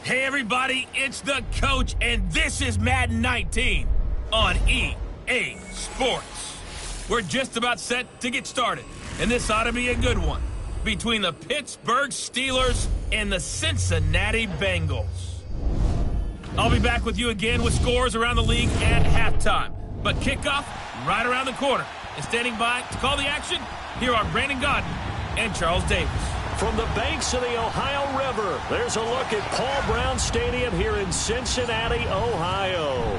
Hey everybody, it's the coach, and this is Madden 19 on EA Sports. We're just about set to get started, and this ought to be a good one between the Pittsburgh Steelers and the Cincinnati Bengals. I'll be back with you again with scores around the league at halftime, but kickoff right around the corner. And standing by to call the action, here are Brandon Godden and Charles Davis. From the banks of the Ohio River, there's a look at Paul Brown Stadium here in Cincinnati, Ohio.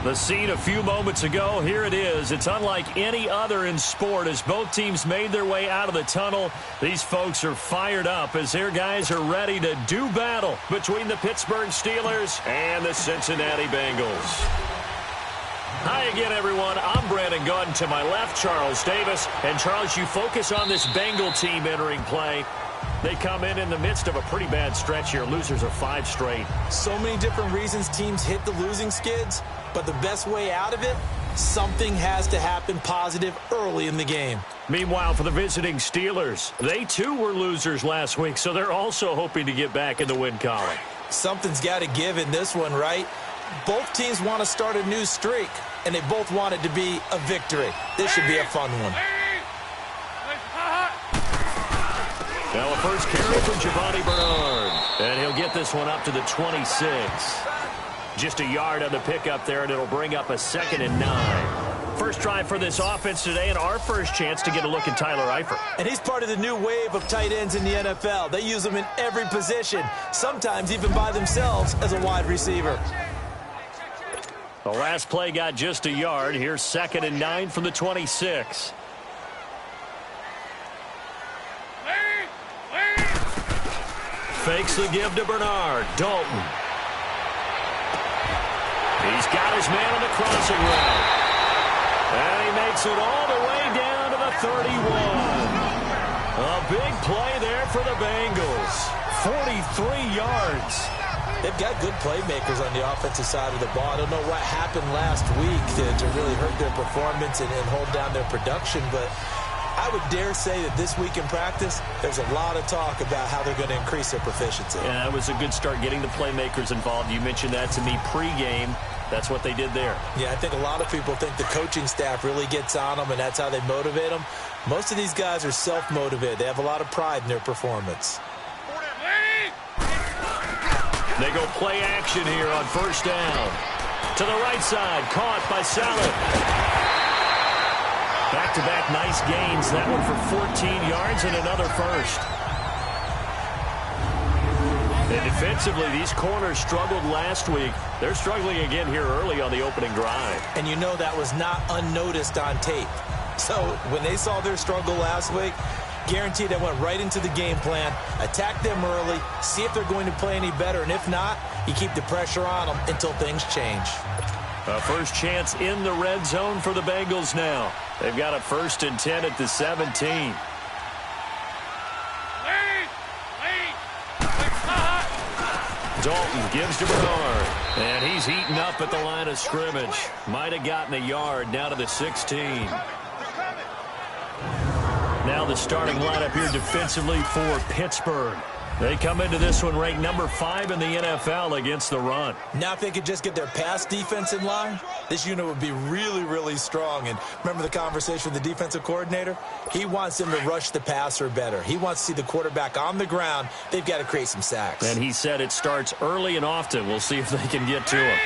The scene a few moments ago, here it is. It's unlike any other in sport as both teams made their way out of the tunnel. These folks are fired up as their guys are ready to do battle between the Pittsburgh Steelers and the Cincinnati Bengals. Hi again, everyone. I'm Brandon Godden. To my left, Charles Davis. And, Charles, you focus on this Bengal team entering play. They come in the midst of a pretty bad stretch here. Losers of 5 straight. So many different reasons teams hit the losing skids, but the best way out of it, something has to happen positive early in the game. Meanwhile, for the visiting Steelers, they too were losers last week, so they're also hoping to get back in the win column. Something's got to give in this one, right? Both teams want to start a new streak, and they both want it to be a victory. This should be a fun one. Now a first carry from Giovanni Bernard. And he'll get this one up to the 26. Just a yard on the pickup there, and it'll bring up a 2nd and 9. First drive for this offense today, and our first chance to get a look at Tyler Eifert. And he's part of the new wave of tight ends in the NFL. They use them in every position, sometimes even by themselves as a wide receiver. The last play got just a yard. Here's 2nd and 9 from the 26. Fakes the give to Bernard. Dalton. He's got his man on the crossing route. And he makes it all the way down to the 31. A big play there for the Bengals. 43 yards. They've got good playmakers on the offensive side of the ball. I don't know what happened last week to really hurt their performance and hold down their production, but I would dare say that this week in practice, there's a lot of talk about how they're going to increase their proficiency. Yeah, that was a good start getting the playmakers involved. You mentioned that to me pregame. That's what they did there. Yeah, I think a lot of people think the coaching staff really gets on them, and that's how they motivate them. Most of these guys are self-motivated. They have a lot of pride in their performance. They go play action here on first down. To the right side, caught by Saleh. Back-to-back nice gains. That one for 14 yards and another first. And defensively, these corners struggled last week. They're struggling again here early on the opening drive. And you know that was not unnoticed on tape. So when they saw their struggle last week, guaranteed they went right into the game plan, attack them early, see if they're going to play any better, and if not, you keep the pressure on them until things change. A first chance in the red zone for the Bengals now. They've got a 1st and 10 at the 17. Dalton gives to Bernard, and he's eaten up at the line of scrimmage. Might have gotten a yard down to the 16. Now the starting lineup here defensively for Pittsburgh. They come into this one ranked number 5 in the NFL against the run. Now if they could just get their pass defense in line, this unit would be really, really strong. And remember the conversation with the defensive coordinator? He wants them to rush the passer better. He wants to see the quarterback on the ground. They've got to create some sacks. And he said it starts early and often. We'll see if they can get to him.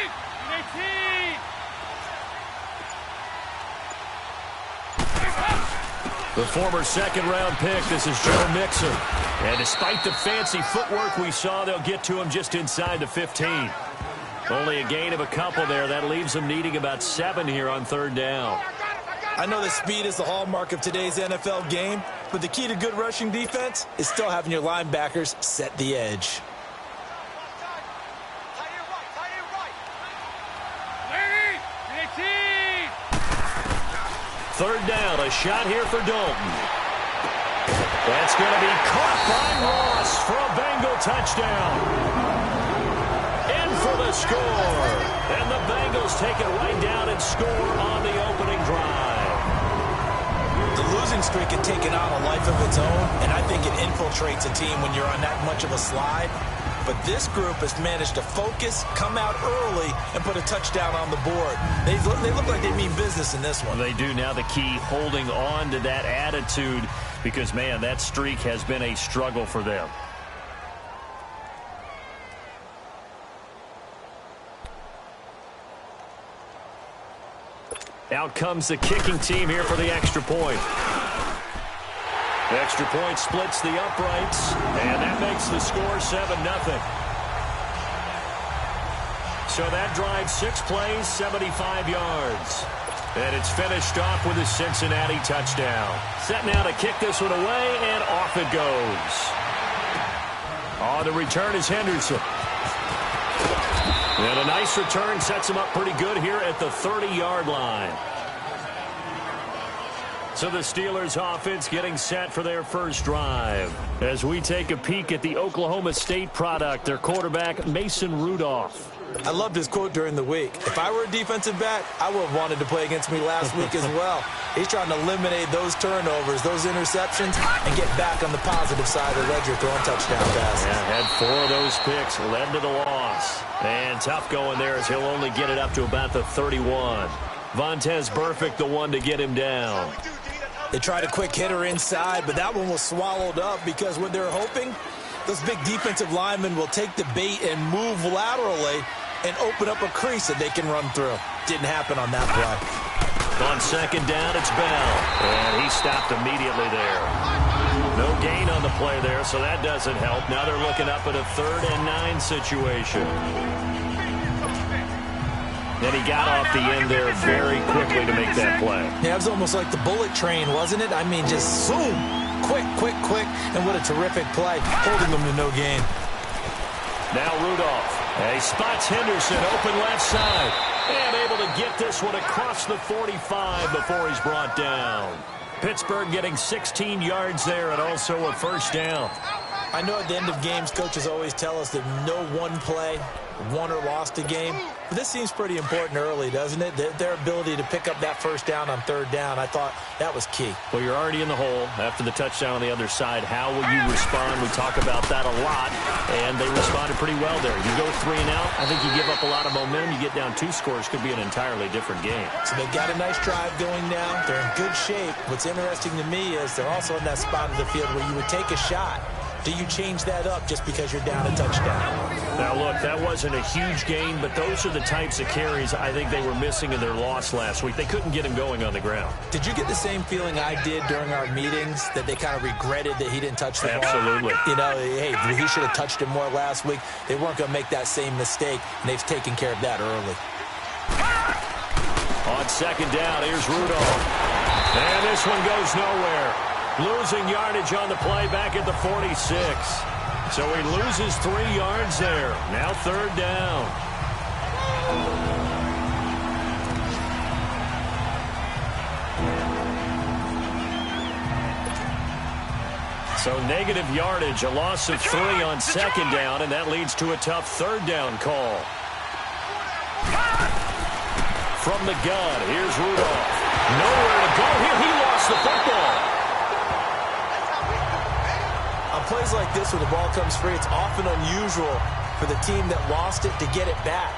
The former second-round pick, this is Joe Mixon. And despite the fancy footwork we saw, they'll get to him just inside the 15. Only a gain of a couple there. That leaves them needing about 7 here on 3rd down. I know that speed is the hallmark of today's NFL game, but the key to good rushing defense is still having your linebackers set the edge. Third down, a shot here for Dalton. That's going to be caught by Ross for a Bengal touchdown. In for the score. And the Bengals take it right down and score on the opening drive. The losing streak had taken on a life of its own, and I think it infiltrates a team when you're on that much of a slide. but this group has managed to focus, come out early, and put a touchdown on the board. They look like they mean business in this one. They do. Now the key, holding on to that attitude, because, man, that streak has been a struggle for them. Out comes the kicking team here for the extra point. The extra point splits the uprights, and that makes the score 7-0. So that drives 6 plays, 75 yards. And it's finished off with a Cincinnati touchdown. Set now to kick this one away, and off it goes. Oh, the return is Henderson. And a nice return sets him up pretty good here at the 30-yard line. So the Steelers offense getting set for their first drive. As we take a peek at the Oklahoma State product, their quarterback, Mason Rudolph. I loved his quote during the week. If I were a defensive back, I would have wanted to play against me last week as well. He's trying to eliminate those turnovers, those interceptions, and get back on the positive side of the ledger throwing touchdown passes. Yeah, had 4 of those picks, led to the loss. And tough going there as he'll only get it up to about the 31. Vontez Burfict, the one to get him down. They tried a quick hitter inside, but that one was swallowed up because what they're hoping, those big defensive linemen will take the bait and move laterally and open up a crease that they can run through. Didn't happen on that play. On second down, it's Bell. And he stopped immediately there. No gain on the play there, so that doesn't help. Now they're looking up at a 3rd and 9 situation. And he got off the end there very quickly to make that play. Yeah, it was almost like the bullet train, wasn't it? I mean, just zoom. Quick, quick, quick. And what a terrific play, holding them to no gain. Now Rudolph. He spots Henderson open left side. And able to get this one across the 45 before he's brought down. Pittsburgh getting 16 yards there and also a first down. I know at the end of games, coaches always tell us that no one play won or lost a game. But this seems pretty important early, doesn't it? Their ability to pick up that first down on 3rd down, I thought that was key. Well, you're already in the hole after the touchdown on the other side. How will you respond? We talk about that a lot, and they responded pretty well there. You go 3 and out, I think you give up a lot of momentum. You get down 2 scores, could be an entirely different game. So they've got a nice drive going now. They're in good shape. What's interesting to me is they're also in that spot of the field where you would take a shot. Do you change that up just because you're down a touchdown? Now, look, that wasn't a huge gain, but those are the types of carries I think they were missing in their loss last week. They couldn't get him going on the ground. Did you get the same feeling I did during our meetings, that they kind of regretted that he didn't touch the ball? Absolutely. You know, hey, he should have touched it more last week. They weren't going to make that same mistake, and they've taken care of that early. On second down, here's Rudolph. And this one goes nowhere. Losing yardage on the play back at the 46. So he loses 3 yards there. Now 3rd down. So negative yardage, a loss of 3 on second down, and that leads to a tough 3rd down call. From the gun, here's Rudolph. Nowhere to go here. He lost the football. On plays like this where the ball comes free, it's often unusual for the team that lost it to get it back.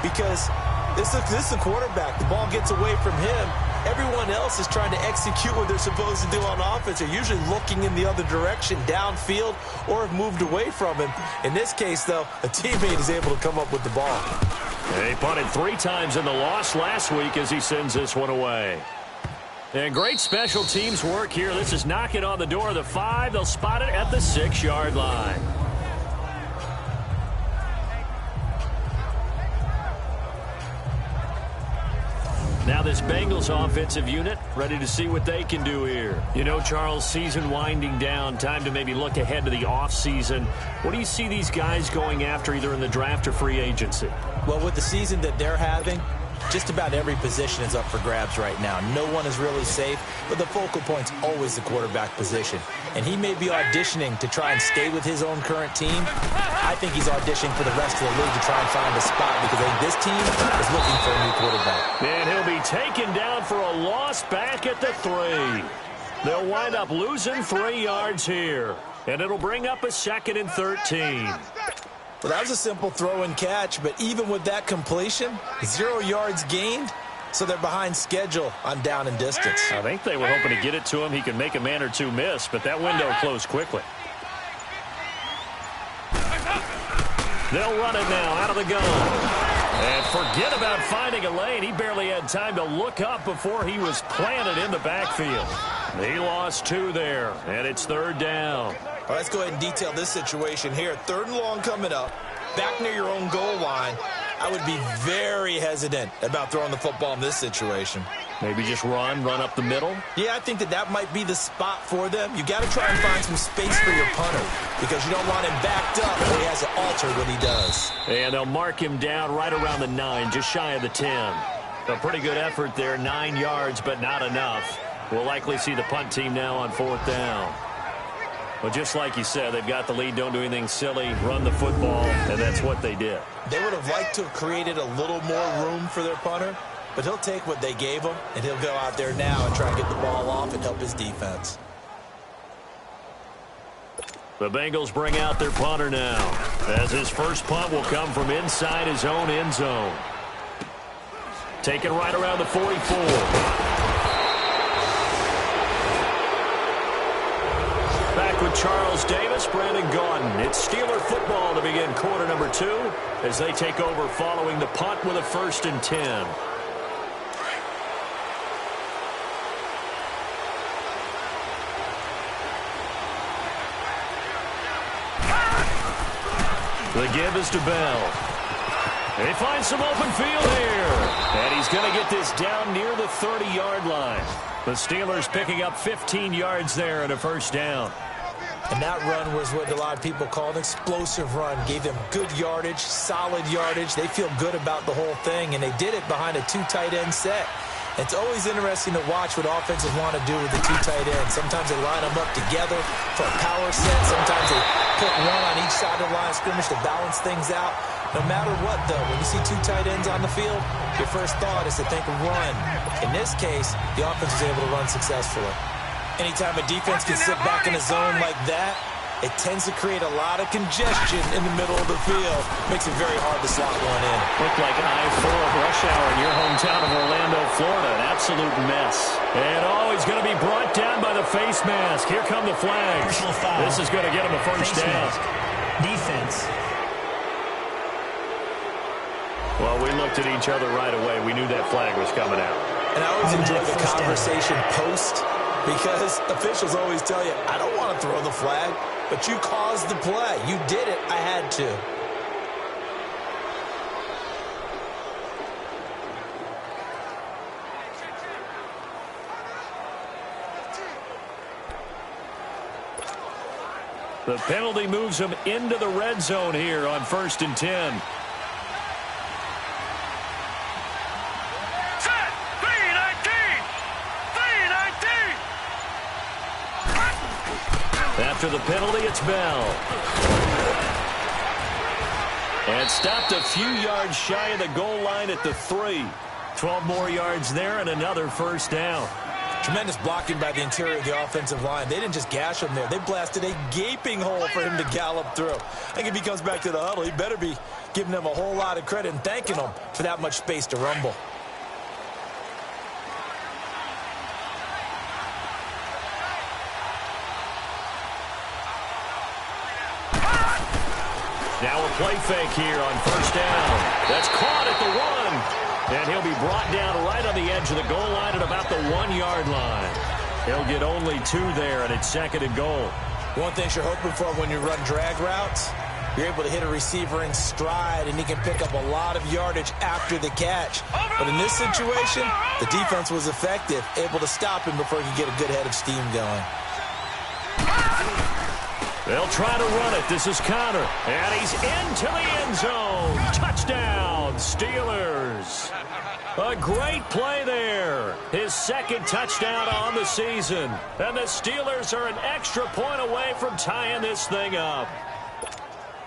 Because this is the quarterback. The ball gets away from him. Everyone else is trying to execute what they're supposed to do on offense. They're usually looking in the other direction, downfield, or have moved away from him. In this case, though, a teammate is able to come up with the ball. He punted 3 times in the loss last week as he sends this one away. And great special teams work here. This is knocking on the door of the 5. They'll spot it at the 6-yard line. Now this Bengals offensive unit ready to see what they can do here. You know, Charles, season winding down, time to maybe look ahead to the offseason. What do you see these guys going after either in the draft or free agency? Well, with the season that they're having, just about every position is up for grabs right now. No one is really safe, but the focal point's always the quarterback position. And he may be auditioning to try and stay with his own current team. I think he's auditioning for the rest of the league to try and find a spot because I think this team is looking for a new quarterback. And he'll be taken down for a loss back at the 3. They'll wind up losing 3 yards here. And it'll bring up a 2nd and 13. Well, that was a simple throw and catch, but even with that completion, 0 yards gained, so they're behind schedule on down and distance. I think they were hoping to get it to him. He could make a man or two miss, but that window closed quickly. They'll run it now out of the gun. And forget about finding a lane. He barely had time to look up before he was planted in the backfield. He lost 2 there, and it's 3rd down. All right, let's go ahead and detail this situation here. 3rd and long coming up, back near your own goal line. I would be very hesitant about throwing the football in this situation. Maybe just run up the middle? Yeah, I think that might be the spot for them. You got to try and find some space for your punter because you don't want him backed up or he has to alter what he does. And they'll mark him down right around the 9, just shy of the 10. A pretty good effort there, 9 yards, but not enough. We'll likely see the punt team now on 4th down. Well, just like you said, they've got the lead, don't do anything silly, run the football, and that's what they did. They would have liked to have created a little more room for their punter, but he'll take what they gave him, and he'll go out there now and try and get the ball off and help his defense. The Bengals bring out their punter now, as his first punt will come from inside his own end zone. Taken right around the 44. Back with Charles Davis, Brandon Gaudin. It's Steeler football to begin quarter number 2 as they take over following the punt with a 1st and 10. The give is to Bell. They find some open field here. And he's going to get this down near the 30-yard line. The Steelers picking up 15 yards there and a 1st down. And that run was what a lot of people call an explosive run. Gave them good yardage, solid yardage. They feel good about the whole thing, and they did it behind a 2 tight end set. It's always interesting to watch what offenses want to do with the 2 tight ends. Sometimes they line them up together for a power set. Sometimes they put one on each side of the line of scrimmage to balance things out. No matter what, though, when you see 2 tight ends on the field, your first thought is to think run. In this case, the offense was able to run successfully. Anytime a defense can sit back in a zone like that, it tends to create a lot of congestion in the middle of the field. Makes it very hard to slot one in. Looked like I-4 rush hour in your hometown of Orlando, Florida. An absolute mess. And he's going to be brought down by the face mask. Here come the flags. This is going to get him a 1st down. Defense. Well, we looked at each other right away. We knew that flag was coming out. And I always enjoy the conversation post, because officials always tell you, I don't want to throw the flag, but you caused the play. You did it. I had to. The penalty moves him into the red zone here on 1st and 10. After the penalty, it's Bell. And stopped a few yards shy of the goal line at the 3. 12 more yards there and another 1st down. Tremendous blocking by the interior of the offensive line. They didn't just gash him there. They blasted a gaping hole for him to gallop through. I think if he comes back to the huddle, he better be giving them a whole lot of credit and thanking them for that much space to rumble. Now a play fake here on 1st down. That's caught at the 1. And he'll be brought down right on the edge of the goal line at about the 1-yard line. He'll get only 2 there, and it's 2nd and goal. One thing you're hoping for when you run drag routes, you're able to hit a receiver in stride, and he can pick up a lot of yardage after the catch. But in this situation, the defense was effective, able to stop him before he could get a good head of steam going. They'll try to run it. This is Connor. And he's into the end zone. Touchdown, Steelers. A great play there. His 2nd touchdown on the season. And the Steelers are an extra point away from tying this thing up.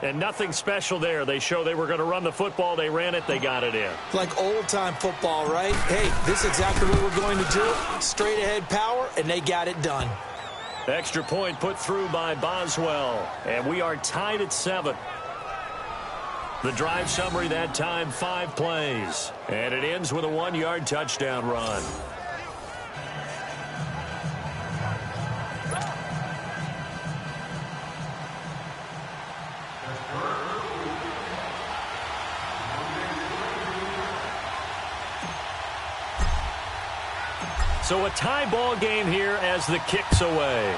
And nothing special there. They show they were going to run the football. They ran it. They got it in. Like old-time football, right? Hey, this is exactly what we're going to do. Straight-ahead power, and they got it done. Extra point put through by Boswell. And we are tied at 7. The drive summary that time, 5 plays. And it ends with a 1-yard touchdown run. So a tie ball game here as the kick's away.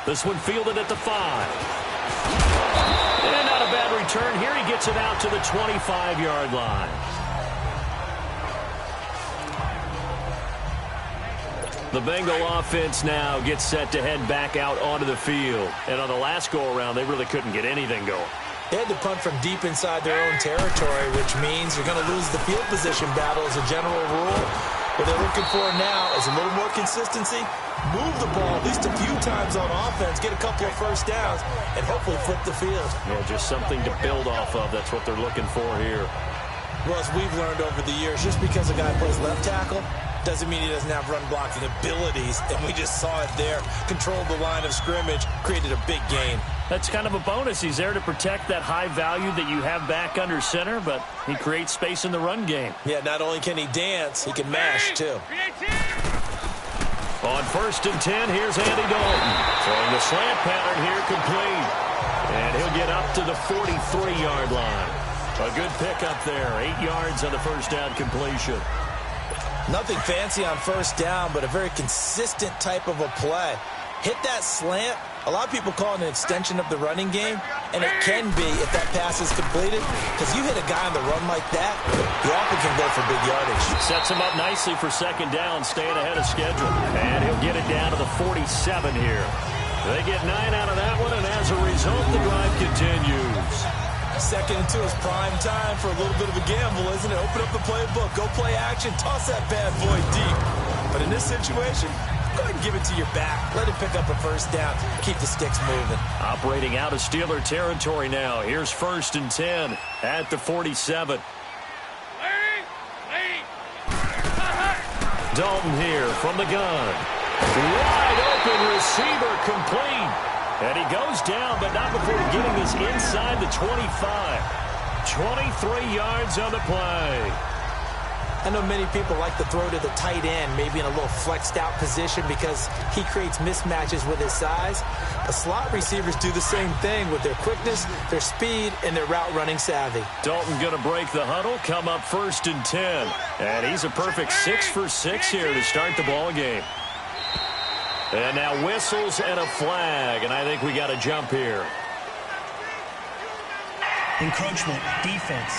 This one fielded at the 5. And not a bad return. Here he gets it out to the 25-yard line. The Bengal offense now gets set to head back out onto the field. And on the last go-around, they really couldn't get anything going. They had to punt from deep inside their own territory, which means you're going to lose the field position battle as a general rule. What they're looking for now is a little more consistency, move the ball at least a few times on offense, get a couple of first downs, and hopefully flip the field. Yeah, just something to build off of. That's what they're looking for here. Well, as we've learned over the years, just because a guy plays left tackle doesn't mean he doesn't have run blocking abilities, and we just saw it there. Controlled the line of scrimmage, created a big gain. That's kind of a bonus. He's there to protect that high value that you have back under center, but he creates space in the run game. Yeah, not only can he dance, he can mash, too. On 1st and 10, here's Andy Dalton. Throwing the slant pattern here complete. And he'll get up to the 43-yard line. A good pickup there. 8 yards on the first down completion. Nothing fancy on first down, but a very consistent type of a play. Hit that slant. A lot of people call it an extension of the running game, and it can be if that pass is completed, because you hit a guy on the run like that, you often can go for big yardage. Sets him up nicely for second down, staying ahead of schedule. And he'll get it down to the 47 here. They get 9 out of that one, and as a result, the drive continues. 2nd and 2 is prime time for a little bit of a gamble, isn't it? Open up the playbook, go play action, toss that bad boy deep. But in this situation, go ahead and give it to your back. Let it pick up a first down. Keep the sticks moving. Operating out of Steeler territory now. Here's 1st and 10 at the 47. Dalton here from the gun. Wide open receiver complete. And he goes down, but not before getting this inside the 25. 23 yards on the play. I know many people like to throw to the tight end, maybe in a little flexed out position because he creates mismatches with his size. The slot receivers do the same thing with their quickness, their speed, and their route running savvy. Dalton going to break the huddle, come up 1st and 10. And he's a perfect 6 for 6 here to start the ball game. And now whistles and a flag, and I think we got a jump here. Encroachment, defense.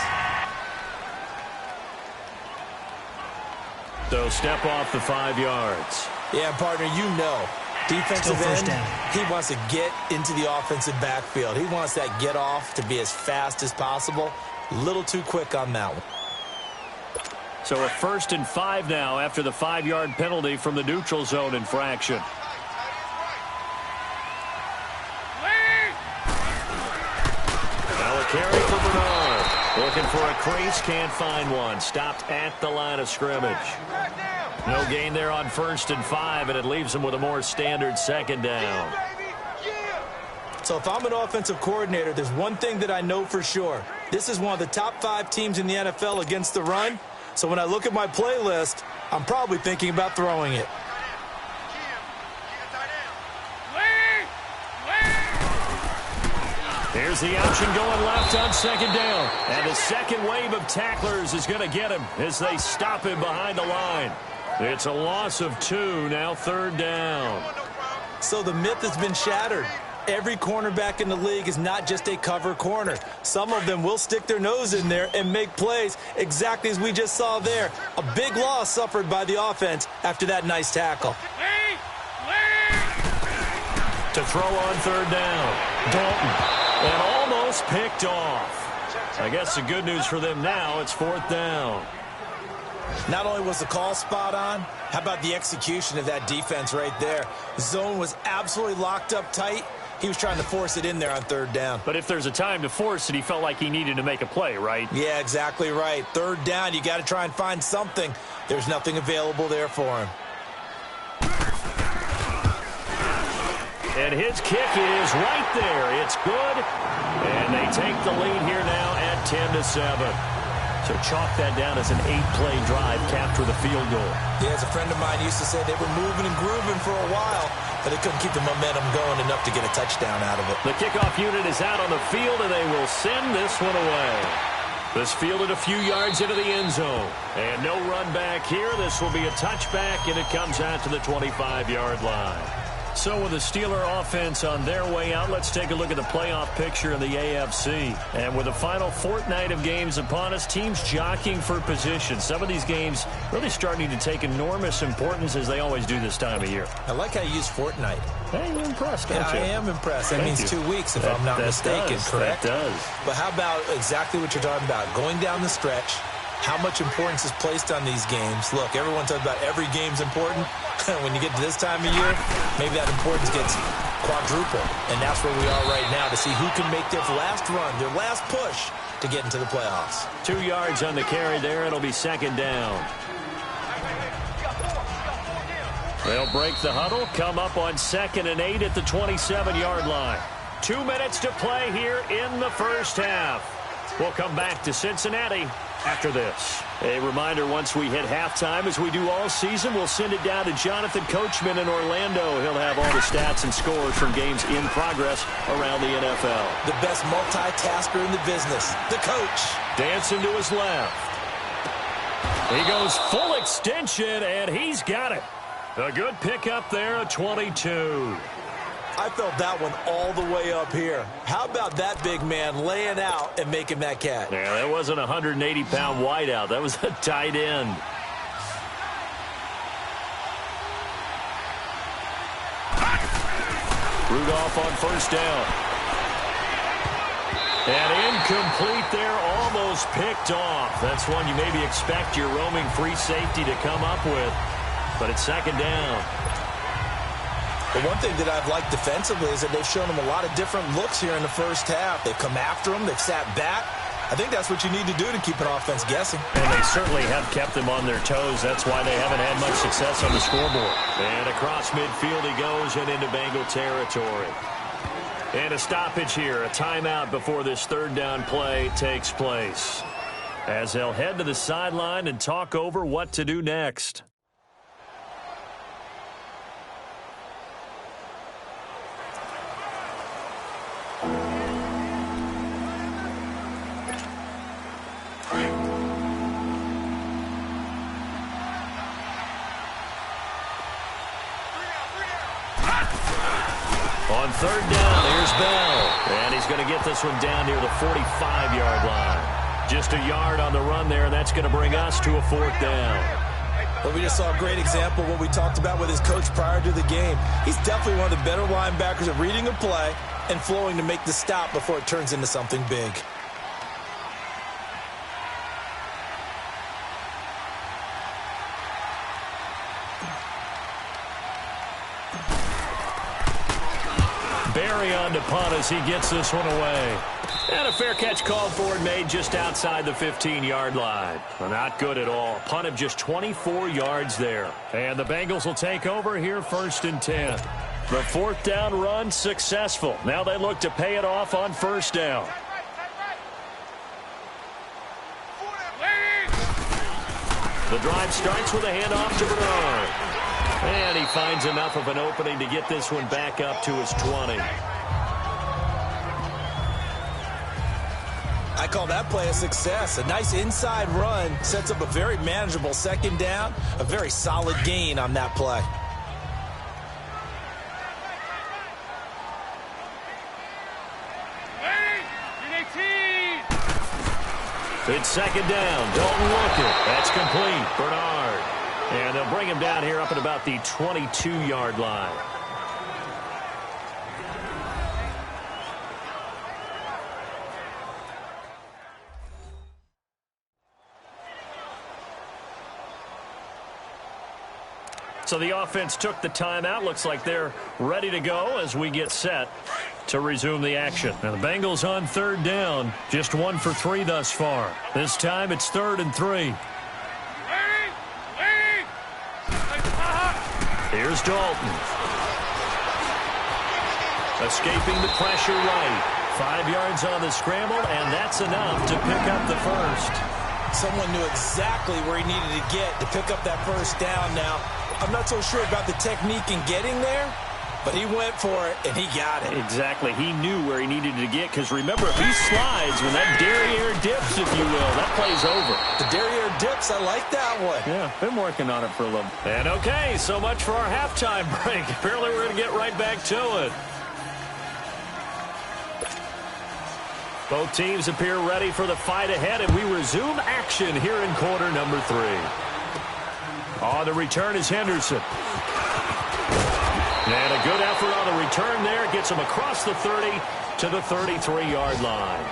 So step off the 5 yards. Yeah, partner, you know, defensive end, he wants to get into the offensive backfield. He wants that get off to be as fast as possible. A little too quick on that one. So a 1st and 5 now after the 5-yard penalty from the neutral zone infraction. Now a carry for Bernard. Looking for a crease, can't find one. Stopped at the line of scrimmage. No gain there on 1st and 5, and it leaves them with a more standard second down. So if I'm an offensive coordinator, there's one thing that I know for sure. This is one of the top 5 teams in the NFL against the run. So when I look at my playlist, I'm probably thinking about throwing it. Here's the option going left on second down. And the second wave of tacklers is going to get him as they stop him behind the line. It's a loss of 2, now 3rd down. So the myth has been shattered. Every cornerback in the league is not just a cover corner. Some of them will stick their nose in there and make plays exactly as we just saw there. A big loss suffered by the offense after that nice tackle. To throw on 3rd down. Dalton. And almost picked off. I guess the good news for them now, it's 4th down. Not only was the call spot on, how about the execution of that defense right there? The zone was absolutely locked up tight. He was trying to force it in there on 3rd down. But if there's a time to force it, he felt like he needed to make a play, right? Yeah, exactly right. 3rd down, you got to try and find something. There's nothing available there for him. And his kick is right there. It's good. And they take the lead here now at 10-7. So chalk that down as an 8-play drive, capture the field goal. Yeah, as a friend of mine used to say, they were moving and grooving for a while, but they couldn't keep the momentum going enough to get a touchdown out of it. The kickoff unit is out on the field, and they will send this one away. This fielded a few yards into the end zone. And no run back here. This will be a touchback, and it comes out to the 25-yard line. So with the Steeler offense on their way out, let's take a look at the playoff picture in the AFC. And with the final fortnight of games upon us, teams jockeying for position. Some of these games really starting to take enormous importance as they always do this time of year. I like how you use fortnight. Hey, you're impressed, don't you? I am impressed. That means 2 weeks, if I'm not mistaken, correct? That does. But how about exactly what you're talking about? Going down the stretch, how much importance is placed on these games. Look, everyone talks about every game's important. When you get to this time of year, maybe that importance gets quadrupled. And that's where we are right now to see who can make their last run, their last push to get into the playoffs. 2 yards on the carry there. It'll be second down. They'll break the huddle, come up on 2nd and 8 at the 27-yard line. 2 minutes to play here in the first half. We'll come back to Cincinnati after this. A reminder, once we hit halftime, as we do all season, we'll send it down to Jonathan Coachman in Orlando. He'll have all the stats and scores from games in progress around the NFL. The best multitasker in the business, the coach. Dancing to his left. He goes full extension, and he's got it. A good pickup there, a 22. I felt that one all the way up here. How about that big man laying out and making that catch? Yeah, that wasn't a 180-pound wideout. That was a tight end. Rudolph on first down. And incomplete there, almost picked off. That's one you maybe expect your roaming free safety to come up with. But it's second down. The one thing that I've liked defensively is that they've shown them a lot of different looks here in the first half. They've come after them. They've sat back. I think that's what you need to do to keep an offense guessing. And they certainly have kept them on their toes. That's why they haven't had much success on the scoreboard. And across midfield he goes and into Bengal territory. And a stoppage here, a timeout before this third down play takes place. As they'll head to the sideline and talk over what to do next. On third down, there's Bell. And he's going to get this one down near the 45-yard line. Just a yard on the run there, and that's going to bring us to a fourth down. Well, we just saw a great example of what we talked about with his coach prior to the game. He's definitely one of the better linebackers at reading a play and flowing to make the stop before it turns into something big. Barry on to punt as he gets this one away. And a fair catch called for and made just outside the 15-yard line. Well, not good at all. Punt of just 24 yards there. And the Bengals will take over here first and 10. The fourth down run successful. Now they look to pay it off on first down. The drive starts with a handoff to Bernard. And he finds enough of an opening to get this one back up to his 20. I call that play a success. A nice inside run sets up a very manageable second down. A very solid gain on that play. It's second down. Don't look it. That's complete. Bernard. And they'll bring him down here up at about the 22-yard line. So the offense took the timeout. Looks like they're ready to go as we get set to resume the action. Now the Bengals on third down. Just 1 for 3 thus far. This time it's 3rd and 3. Here's Dalton. Escaping the pressure right. 5 yards on the scramble, and that's enough to pick up the first. Someone knew exactly where he needed to get to pick up that first down. Now, I'm not so sure about the technique in getting there, but he went for it, and he got it. Exactly. He knew where he needed to get, because remember, if he slides when that derriere dips, if you will, that play's over. The derriere dips, I like that one. Yeah, been working on it for a little. And okay, so much for our halftime break. Apparently we're going to get right back to it. Both teams appear ready for the fight ahead, and we resume action here in quarter number 3. On the return is Henderson. And a good effort on the return there. Gets him across the 30 to the 33-yard line.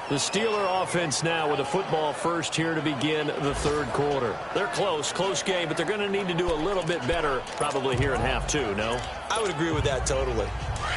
The Steeler offense now with a football first here to begin the third quarter. They're close game, but they're going to need to do a little bit better probably here in half 2, no? I would agree with that totally.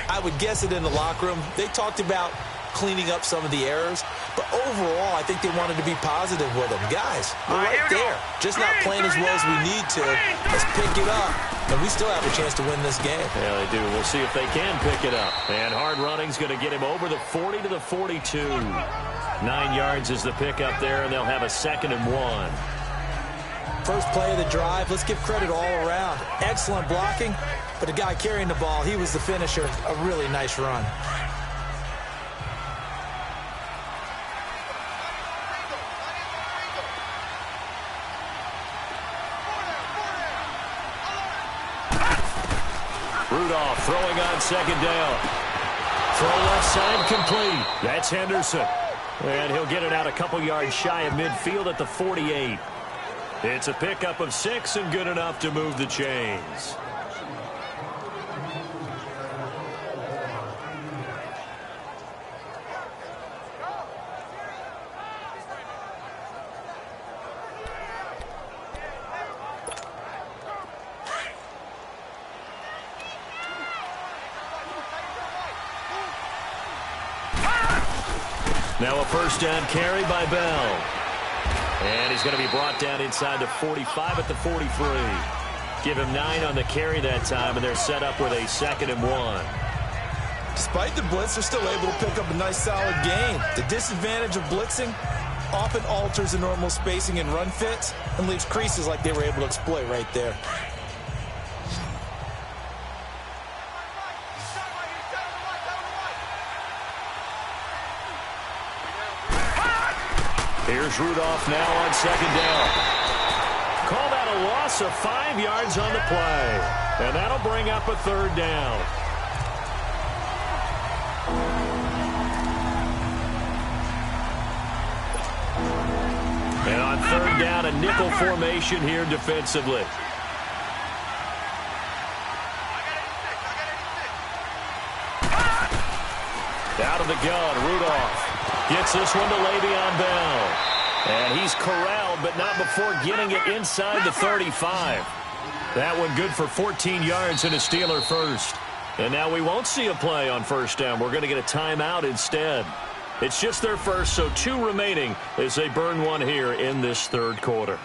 I would guess it in the locker room. They talked about cleaning up some of the errors, but overall, I think they wanted to be positive with them. Guys, we're right there. Just not playing as well as we need to. Let's pick it up, and we still have a chance to win this game. Yeah, they do. We'll see if they can pick it up. And hard running's going to get him over the 40 to the 42. 9 yards is the pickup there, and they'll have a 2nd and 1. First play of the drive. Let's give credit all around. Excellent blocking, but the guy carrying the ball, he was the finisher. A really nice run. Rudolph throwing on 2nd down. Throw left side complete. That's Henderson. And he'll get it out a couple yards shy of midfield at the 48. It's a pickup of 6 and good enough to move the chains. Now a first down carry by Bell. And he's going to be brought down inside the 45 at the 43. Give him 9 on the carry that time, and they're set up with a 2nd and 1. Despite the blitz, they're still able to pick up a nice solid gain. The disadvantage of blitzing often alters the normal spacing and run fits and leaves creases like they were able to exploit right there. Here's Rudolph now on 2nd down. Call that a loss of 5 yards on the play. And that'll bring up a 3rd down. And on 3rd down, a nickel formation here defensively. Out of the gun, Rudolph. Gets this one to Le'Veon Bell. And he's corralled, but not before getting it inside the 35. That one good for 14 yards and a Steeler first. And now we won't see a play on 1st down. We're going to get a timeout instead. It's just their first, so 2 remaining as they burn one here in this 3rd quarter.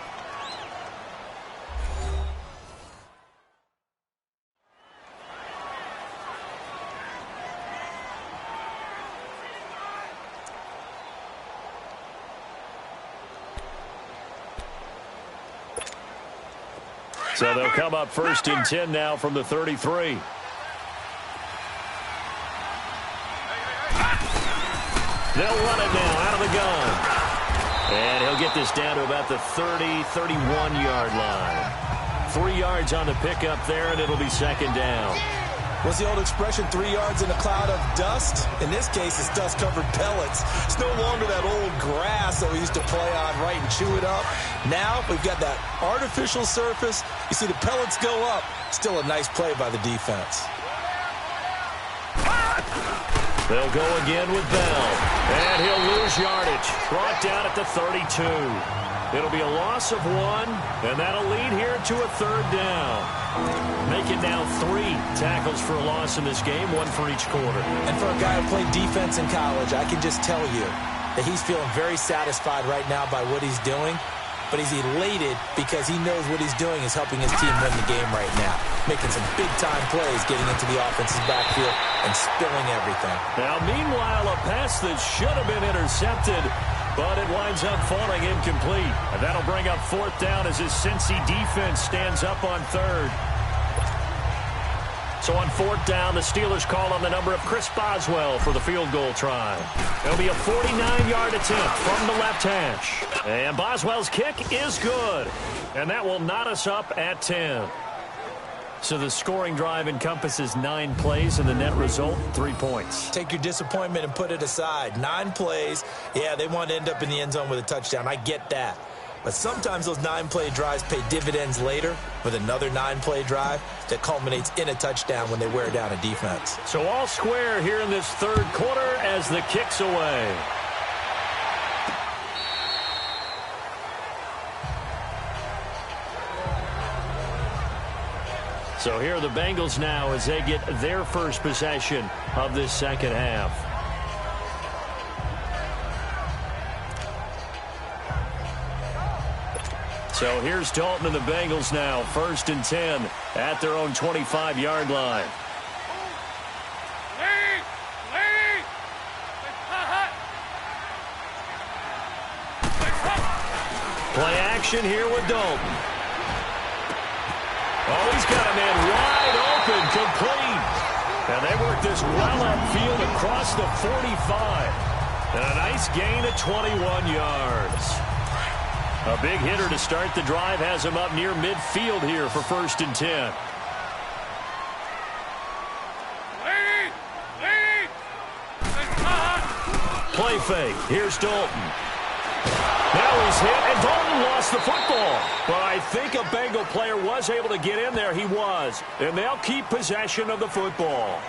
So they'll come up 1st and 10 now from the 33. They'll run it now out of the gun. And he'll get this down to about the 30, 31-yard line. 3 yards on the pickup there, and it'll be 2nd down. What's the old expression, 3 yards in a cloud of dust? In this case, it's dust-covered pellets. It's no longer that old grass that we used to play on, right, and chew it up. Now we've got that artificial surface. You see the pellets go up. Still a nice play by the defense. They'll go again with Bell. And he'll lose yardage. Brought down at the 32. It'll be a loss of 1, and that'll lead here to a 3rd down. Make it now 3 tackles for a loss in this game, 1 for each quarter. And for a guy who played defense in college, I can just tell you that he's feeling very satisfied right now by what he's doing. but he's elated because he knows what he's doing is helping his team win the game right now. Making some big-time plays, getting into the offense's backfield and spilling everything. Now, meanwhile, a pass that should have been intercepted, but it winds up falling incomplete. And that'll bring up 4th down as his Cincy defense stands up on 3rd. So on 4th down, the Steelers call on the number of Chris Boswell for the field goal try. It'll be a 49-yard attempt from the left hash. And Boswell's kick is good. And that will knot us up at 10. So the scoring drive encompasses 9 plays, and the net result, 3 points. Take your disappointment and put it aside. 9 plays. Yeah, they want to end up in the end zone with a touchdown. I get that. But sometimes those 9-play drives pay dividends later with another 9-play drive that culminates in a touchdown when they wear down a defense. So all square here in this 3rd quarter as the kick's away. So here are the Bengals now as they get their first possession of this second half. So here's Dalton and the Bengals now, 1st and 10 at their own 25-yard line. Play action here with Dalton. Oh, he's got a man wide open, complete. And they work this well upfield across the 45. And a nice gain of 21 yards. A big hitter to start the drive has him up near midfield here for 1st and 10. Play fake. Here's Dalton. Now he's hit, and Dalton lost the football. But I think a Bengal player was able to get in there. He was. And they'll keep possession of the football.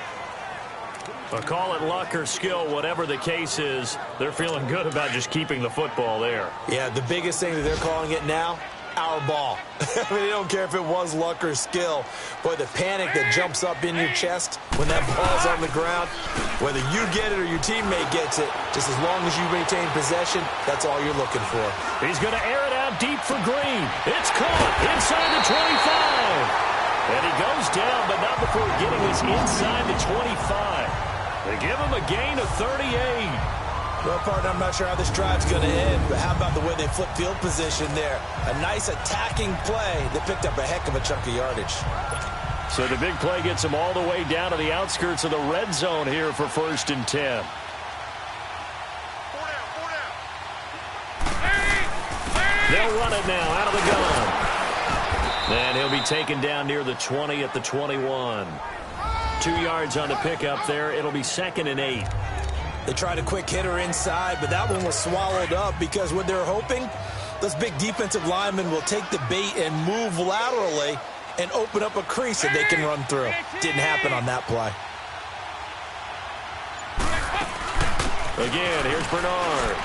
But call it luck or skill, whatever the case is, they're feeling good about just keeping the football there. Yeah, the biggest thing that they're calling it now, our ball. I mean, they don't care if it was luck or skill. Boy, the panic that jumps up in your chest when that ball's on the ground, whether you get it or your teammate gets it, just as long as you maintain possession, that's all you're looking for. He's going to air it out deep for Green. It's caught inside the 25. And he goes down, but not before getting this inside the 25. They give him a gain of 38. Well, partner, I'm not sure how this drive's going to end, but how about the way they flip field position there? A nice attacking play that picked up a heck of a chunk of yardage. So the big play gets them all the way down to the outskirts of the red zone here for 1st and 10. They'll run it now out of the gun. And he'll be taken down near the 20 at the 21. 2 yards on the pickup there. It'll be 2nd and 8. They tried a quick hitter inside, but that one was swallowed up because what they're hoping, those big defensive linemen will take the bait and move laterally and open up a crease that they can run through. Didn't happen on that play. Again, here's Bernard.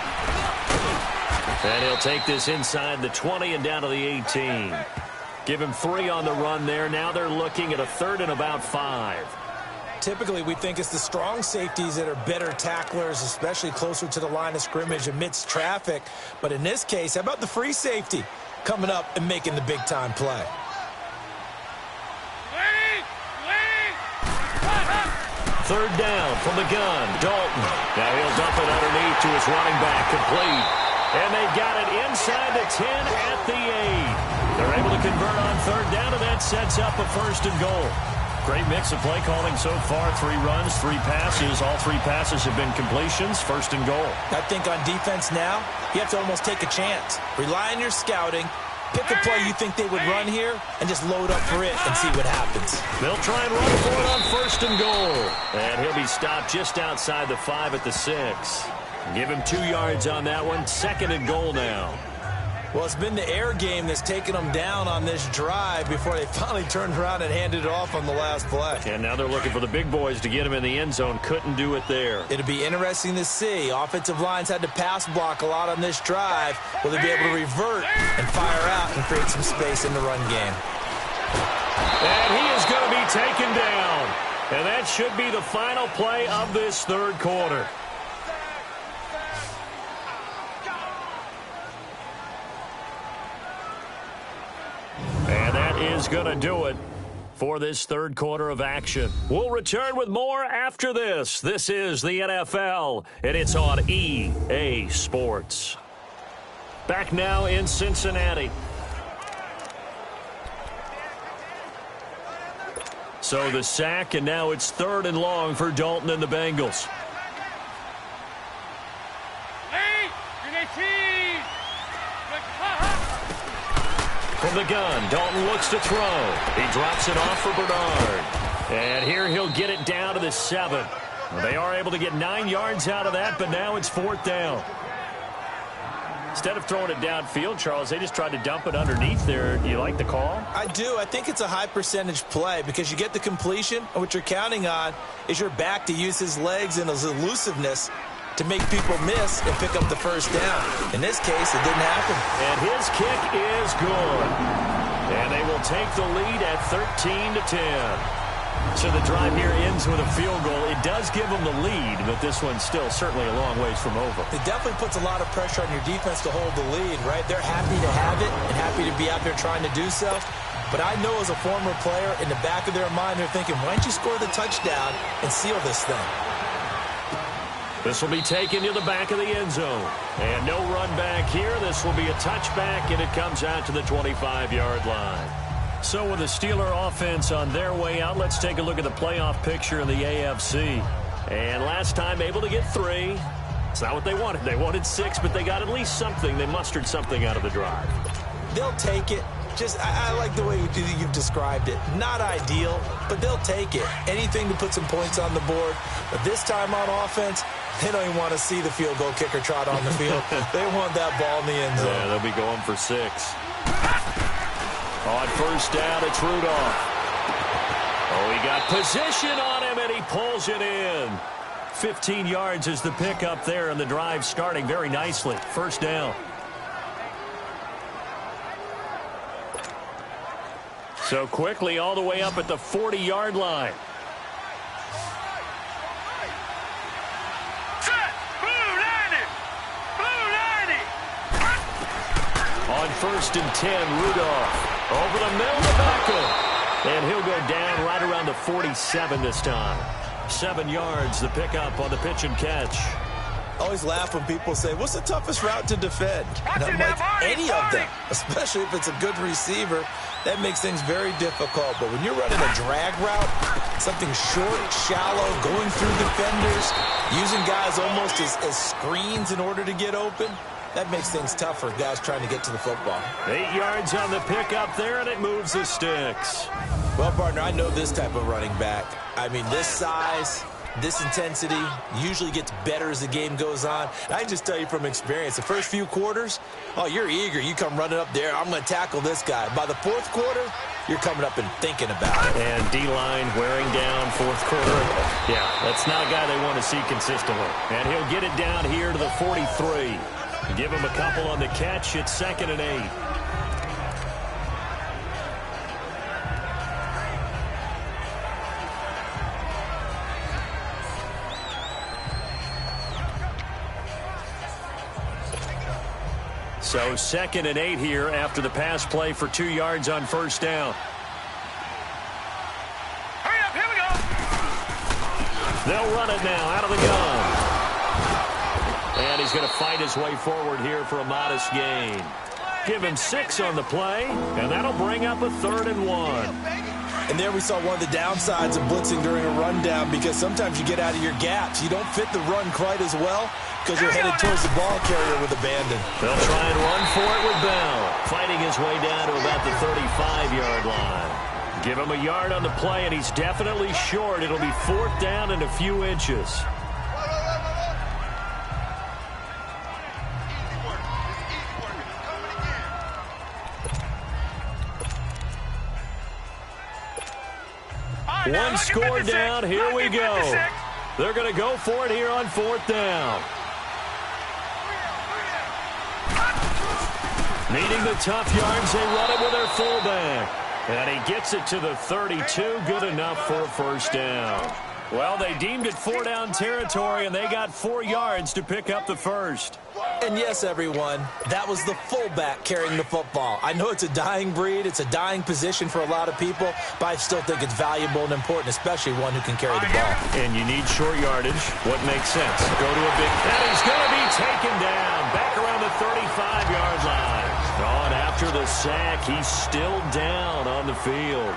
And he'll take this inside the 20 and down to the 18. Give him 3 on the run there. Now they're looking at a 3rd and about 5. Typically, we think it's the strong safeties that are better tacklers, especially closer to the line of scrimmage amidst traffic. But in this case, how about the free safety coming up and making the big-time play? Third down from the gun. Dalton. Now he'll dump it underneath to his running back, complete. And they've got it inside the 10 at the 8. They're able to convert on 3rd down, and that sets up a 1st and goal. Great mix of play calling so far. 3 runs, 3 passes. All 3 passes have been completions. 1st and goal. I think on defense now, you have to almost take a chance. Rely on your scouting. Pick a play you think they would run here and just load up for it and see what happens. They'll try and run for it on 1st and goal. And he'll be stopped just outside the 5 at the 6. Give him 2 yards on that one. 2nd and goal now. Well, it's been the air game that's taken them down on this drive before they finally turned around and handed it off on the last play. And now they're looking for the big boys to get him in the end zone. Couldn't do it there. It'll be interesting to see. Offensive lines had to pass block a lot on this drive. Will they be able to revert and fire out and create some space in the run game? And he is going to be taken down. And that should be the final play of this 3rd quarter. is going to do it for this third quarter of action. We'll return with more after this. This is the NFL, and it's on EA Sports. Back now in Cincinnati. So the sack, and now it's 3rd and long for Dalton and the Bengals. From the gun, Dalton looks to throw. He drops it off for Bernard. And here he'll get it down to the 7. They are able to get 9 yards out of that, but now it's 4th down. Instead of throwing it downfield, Charles, they just tried to dump it underneath there. Do you like the call? I do. I think it's a high percentage play because you get the completion, and what you're counting on is your back to use his legs and his elusiveness to make people miss and pick up the first down. In this case, it didn't happen. And his kick is good. And they will take the lead at 13-10. So the drive here ends with a field goal. It does give them the lead, but this one's still certainly a long ways from over. It definitely puts a lot of pressure on your defense to hold the lead, right? They're happy to have it and happy to be out there trying to do so. But I know as a former player, in the back of their mind, they're thinking, why don't you score the touchdown and seal this thing? This will be taken to the back of the end zone. And no run back here. This will be a touchback, and it comes out to the 25-yard line. So with the Steeler offense on their way out, let's take a look at the playoff picture in the AFC. And last time able to get 3. It's not what they wanted. They wanted 6, but they got at least something. They mustered something out of the drive. They'll take it. I like the way you've described it. Not ideal, but they'll take it. Anything to put some points on the board. But this time on offense, they don't even want to see the field goal kicker trot on the field. They want that ball in the end zone. Yeah, they'll be going for 6. On first down, it's Rudolph. Oh, he got position on him, and he pulls it in. 15 yards is the pickup there, and the drive starting very nicely. First down. So quickly all the way up at the 40-yard line. On 1st and 10, Rudolph. Over the middle to Beckham. And he'll go down right around the 47 this time. 7 yards, the pickup on the pitch and catch. I always laugh when people say, what's the toughest route to defend? And I'm like, any of them, especially if it's a good receiver. That makes things very difficult. But when you're running a drag route, something short, shallow, going through defenders, using guys almost as screens in order to get open, that makes things tough for guys trying to get to the football. 8 yards on the pickup there, and it moves the sticks. Well, partner, I know this type of running back. I mean, this size, this intensity usually gets better as the game goes on. I can just tell you from experience, the first few quarters, oh, you're eager. You come running up there, I'm going to tackle this guy. By the 4th quarter, you're coming up and thinking about it. And D-line wearing down 4th quarter. Yeah, that's not a guy they want to see consistently. And he'll get it down here to the 43. Give him a couple on the catch. It's 2nd and 8. So 2nd and 8 here after the pass play for 2 yards on first down. Hurry up, here we go. They'll run it now out of the gun. And he's going to fight his way forward here for a modest gain. Give him 6 on the play, and that'll bring up a 3rd and 1. And there we saw one of the downsides of blitzing during a rundown, because sometimes you get out of your gaps. You don't fit the run quite as well because you're headed towards the ball carrier with abandon. They'll try and run for it with Bell, fighting his way down to about the 35-yard line. Give him a yard on the play, and he's definitely short. It'll be 4th down and a few inches. One score down. Here we go. They're going to go for it here on 4th down. Needing the tough yards, they run it with their fullback. And he gets it to the 32. Good enough for a first down. Well, they deemed it 4-down territory, and they got 4 yards to pick up the first. And yes, everyone, that was the fullback carrying the football. I know it's a dying breed, it's a dying position for a lot of people, but I still think it's valuable and important, especially one who can carry the ball. And you need short yardage. What makes sense? Go to a big... And he's going to be taken down back around the 35-yard line. On after the sack, he's still down on the field.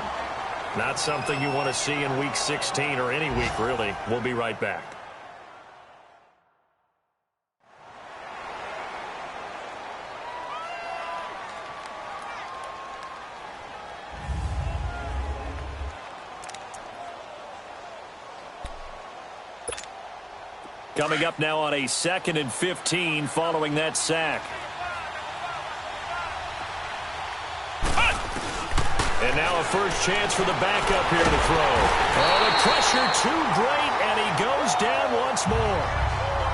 Not something you want to see in Week 16 or any week, really. We'll be right back. Coming up now on a 2nd and 15 following that sack. And now a first chance for the backup here to throw. Oh, the pressure too great, and he goes down once more.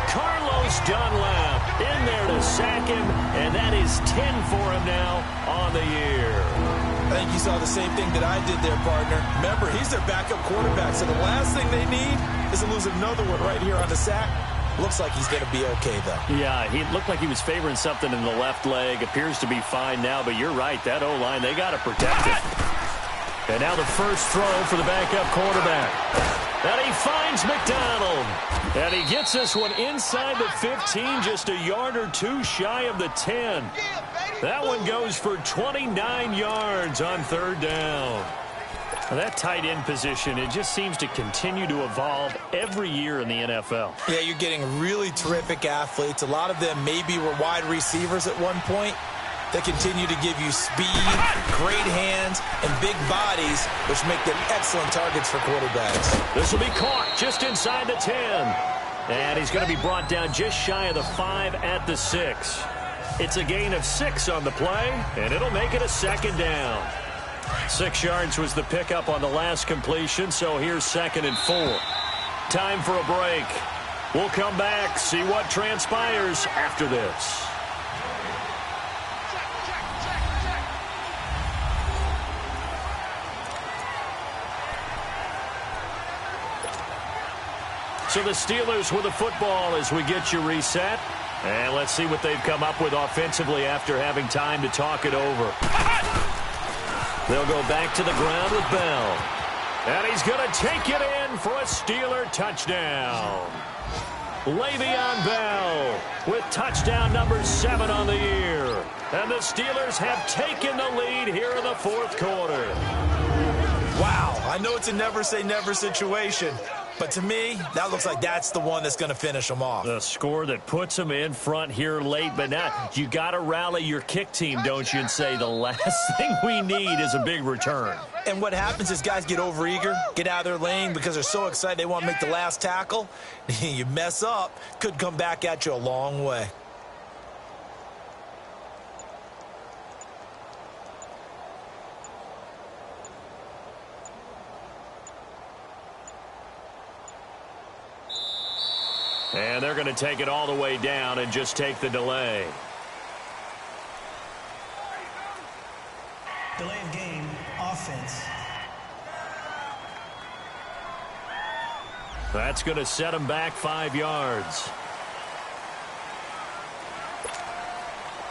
Carlos Dunlap in there to sack him, and that is 10 for him now on the year. I think you saw the same thing that I did there, partner. Remember, he's their backup quarterback, so the last thing they need is to lose another one right here on the sack. Looks like he's going to be okay, though. Yeah, he looked like he was favoring something in the left leg. Appears to be fine now, but you're right. That O-line, they got to protect it. And now the first throw for the backup quarterback. And he finds McDonald. And he gets this one inside the 15, just a yard or two shy of the 10. That one goes for 29 yards on 3rd down. Well, that tight end position, it just seems to continue to evolve every year in the NFL. Yeah, you're getting really terrific athletes. A lot of them maybe were wide receivers at one point. They continue to give you speed, great hands, and big bodies, which make them excellent targets for quarterbacks. This will be caught just inside the 10. And he's going to be brought down just shy of the 5 at the 6. It's a gain of 6 on the play, and it'll make it a 2nd down. 6 yards was the pickup on the last completion, so here's 2nd and 4. Time for a break. We'll come back, see what transpires after this. So the Steelers with the football as we get you reset. And let's see what they've come up with offensively after having time to talk it over. They'll go back to the ground with Bell. And he's going to take it in for a Steeler touchdown. Le'Veon Bell with touchdown number 7 on the year. And the Steelers have taken the lead here in the 4th quarter. Wow, I know it's a never-say-never situation, but to me, that looks like that's the one that's going to finish them off. The score that puts them in front here late, but now you got to rally your kick team, don't you, and say the last thing we need is a big return. And what happens is guys get overeager, get out of their lane because they're so excited they want to make the last tackle. You mess up, could come back at you a long way. And they're going to take it all the way down and just take the delay. Delay of game, offense. That's going to set them back 5 yards.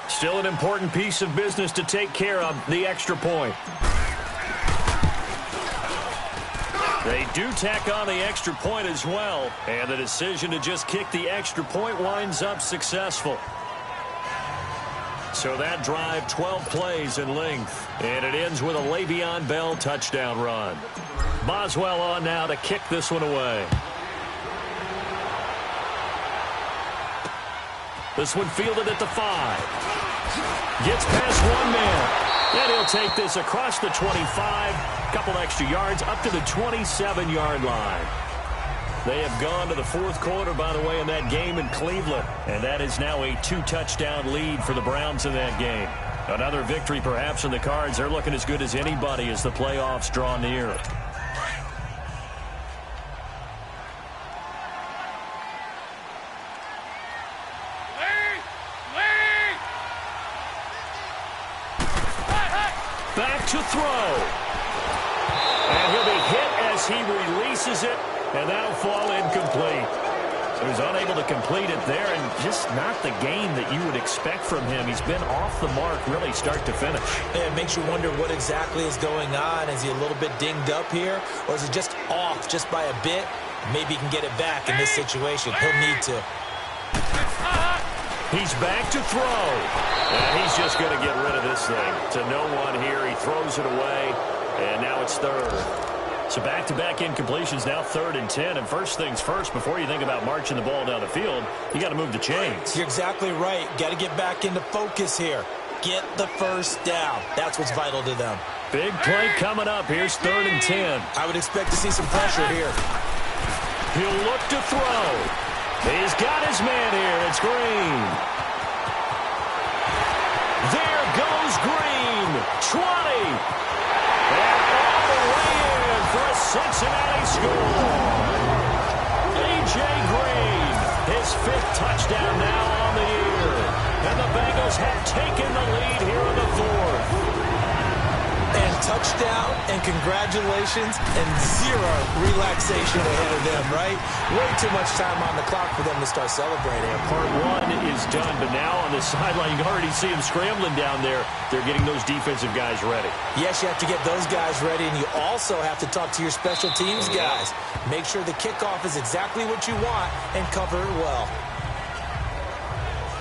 Still an important piece of business to take care of, the extra point. They do tack on the extra point as well, and the decision to just kick the extra point winds up successful. So that drive, 12 plays in length, and it ends with a Le'Veon Bell touchdown run. Boswell on now to kick this one away. This one fielded at the 5. Gets past one man. And he'll take this across the 25, couple extra yards, up to the 27-yard line. They have gone to the 4th quarter, by the way, in that game in Cleveland. And that is now a 2-touchdown lead for the Browns in that game. Another victory perhaps in the cards. They're looking as good as anybody as the playoffs draw near. Back to throw. And he'll be hit as he releases it. And that'll fall incomplete. So he's unable to complete it there, and just not the game that you would expect from him. He's been off the mark really start to finish. Yeah, it makes you wonder what exactly is going on. Is he a little bit dinged up here, or is he just off just by a bit? Maybe he can get it back in this situation. He'll need to. He's back to throw. And he's just going to get rid of this thing. To no one here. He throws it away, and now it's third. So back-to-back incompletions, now 3rd and 10. And first things first, before you think about marching the ball down the field, you got to move the chains. You're exactly right. Got to get back into focus here. Get the first down. That's what's vital to them. Big play coming up. Here's 3rd and 10. I would expect to see some pressure here. He'll look to throw. He's got his man here. It's Green. There goes Green. 20. And all the way in for a Cincinnati score. A.J. Green, his 5th touchdown now on the year. And the Bengals have taken the lead here in the 4th. And touchdown and congratulations and zero relaxation ahead of them, right? Way too much time on the clock for them to start celebrating. Part 1 is done, but now on the sideline, you can already see them scrambling down there. They're getting those defensive guys ready. Yes, you have to get those guys ready, and you also have to talk to your special teams guys. Make sure the kickoff is exactly what you want and cover it well.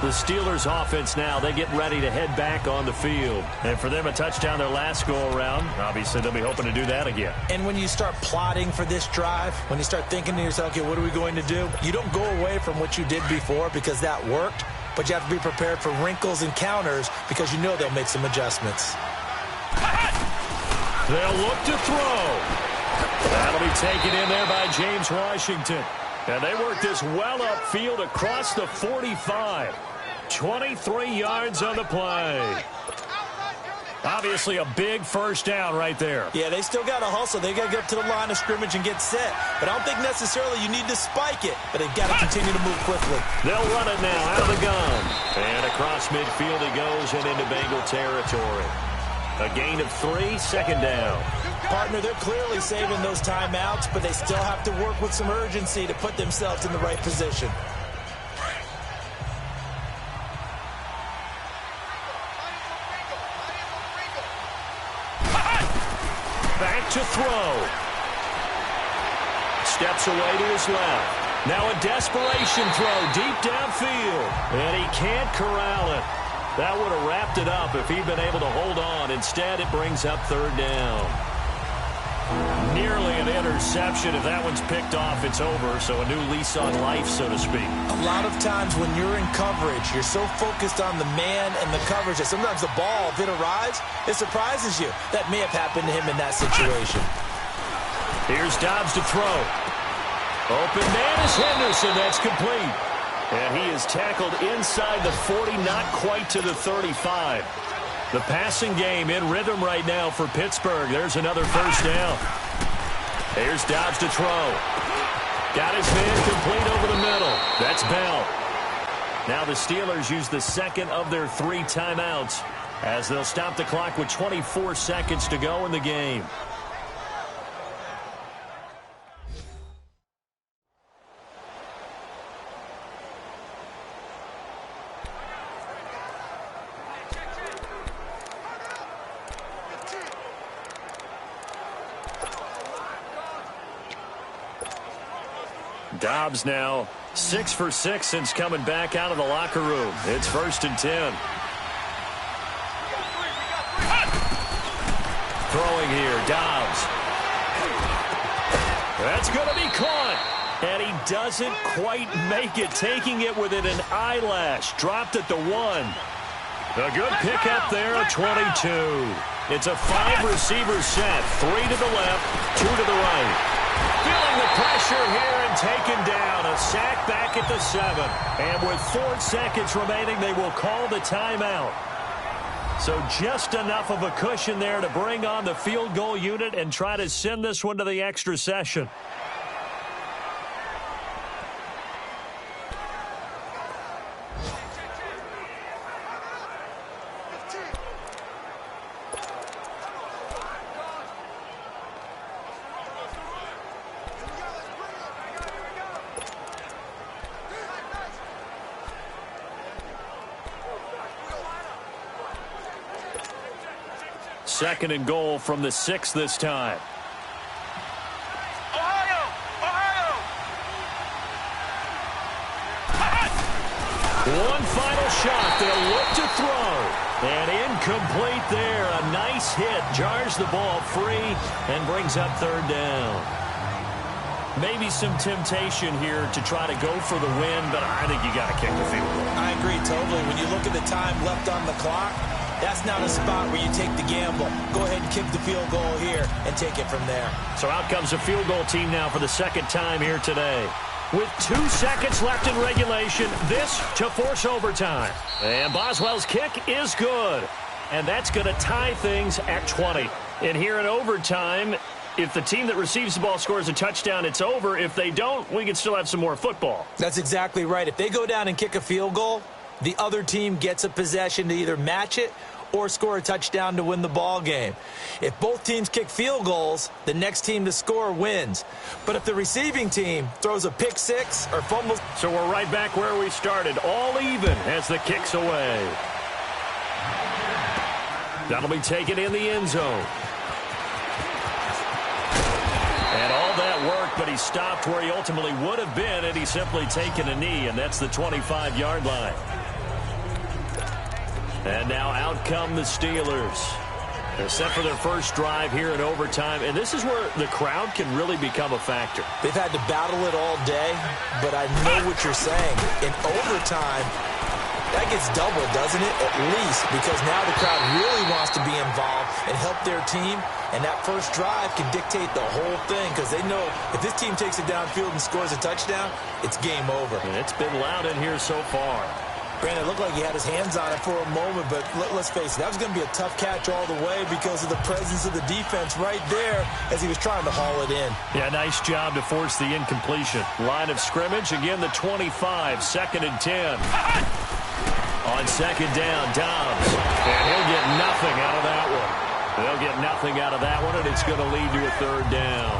The Steelers offense now, they get ready to head back on the field. And for them, a touchdown their last go-around. Obviously, they'll be hoping to do that again. And when you start plotting for this drive, when you start thinking to yourself, okay, what are we going to do? You don't go away from what you did before because that worked, but you have to be prepared for wrinkles and counters because you know they'll make some adjustments. They'll look to throw. That'll be taken in there by James Washington. And they work this well upfield across the 45. 23 yards on the play. Obviously a big first down right there. Yeah, they still got to hustle. They got to get up to the line of scrimmage and get set. But I don't think necessarily you need to spike it. But they've got to continue to move quickly. They'll run it now out of the gun. And across midfield he goes and into Bengal territory. A gain of 3, 2nd down. Partner, they're clearly saving those timeouts, but they still have to work with some urgency to put themselves in the right position. Back to throw. Steps away to his left. Now a desperation throw deep downfield. And he can't corral it. That would have wrapped it up if he'd been able to hold on. Instead, it brings up 3rd down. Nearly an interception. If that one's picked off, it's over. So a new lease on life, so to speak. A lot of times when you're in coverage, you're so focused on the man and the coverage that sometimes the ball, if it arrives, it surprises you. That may have happened to him in that situation. Here's Dobbs to throw. Open man is Henderson. That's complete. And he is tackled inside the 40, not quite to the 35. The passing game in rhythm right now for Pittsburgh. There's another first down. Here's Dobbs to throw. Got his man complete over the middle. That's Bell. Now the Steelers use the 2nd of their 3 timeouts as they'll stop the clock with 24 seconds to go in the game. Dobbs now 6 for 6 since coming back out of the locker room. It's 1st and 10. Throwing here, Dobbs. That's going to be caught. And he doesn't quite make it, taking it within an eyelash. Dropped at the 1. A good pickup there at 22. It's a 5-receiver set. 3 to the left, 2 to the right. Feeling the pressure here and taken down. A sack back at the 7. And with 4 seconds remaining, they will call the timeout. So just enough of a cushion there to bring on the field goal unit and try to send this one to the extra session. second and goal from the 6 this time. Ohio! One final shot. They'll look to throw. And incomplete there. A nice hit. Jars the ball free and brings up third down. Maybe some temptation here to try to go for the win, but I think you got to kick the field goal. I agree totally. When you look at the time left on the clock, that's not a spot where you take the gamble. Go ahead and kick the field goal here and take it from there. So out comes the field goal team now for the second time here today. With 2 seconds left in regulation, this to force overtime. And Boswell's kick is good. And that's going to tie things at 20. And here in overtime, if the team that receives the ball scores a touchdown, it's over. If they don't, we can still have some more football. That's exactly right. If they go down and kick a field goal, the other team gets a possession to either match it or score a touchdown to win the ball game. If both teams kick field goals, the next team to score wins. But if the receiving team throws a pick six or fumbles... So we're right back where we started, all even as the kick's away. That'll be taken in the end zone. And all that work, but he stopped where he ultimately would have been had he simply taken a knee, and that's the 25-yard line. And now out come the Steelers. They're set for their first drive here in overtime, and this is where the crowd can really become a factor. They've had to battle it all day, but I know what you're saying. In overtime, that gets doubled, doesn't it? At least, because now the crowd really wants to be involved and help their team, and that first drive can dictate the whole thing because they know if this team takes it downfield and scores a touchdown, it's game over. And it's been loud in here so far. Brandon, it looked like he had his hands on it for a moment, but let's face it, that was going to be a tough catch all the way because of the presence of the defense right there as he was trying to haul it in. Yeah, nice job to force the incompletion. Line of scrimmage, again the 25, 2nd and 10. On second down, Dobbs. And he'll get nothing out of that one. They'll get nothing out of that one, and it's going to lead to a third down.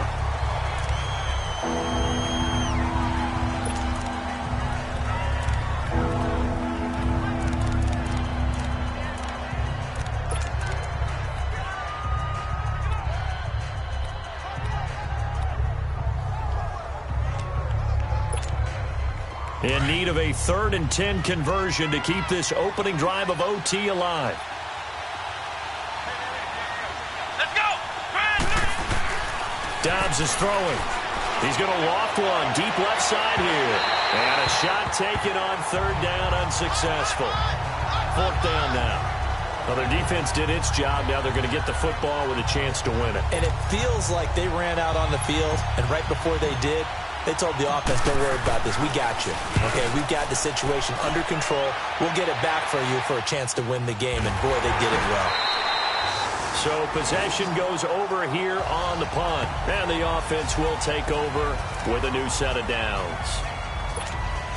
In need of a 3rd and 10 conversion to keep this opening drive of OT alive. Let's go! Dobbs is throwing. He's going to loft one deep left side here. And a shot taken on 3rd down, unsuccessful. 4th down now. Well, their defense did its job. Now they're going to get the football with a chance to win it. And it feels like they ran out on the field, and right before they did, they told the offense, don't worry about this. We got you. Okay, we've got the situation under control. We'll get it back for you for a chance to win the game. And, boy, they did it well. So possession goes over here on the punt. And the offense will take over with a new set of downs.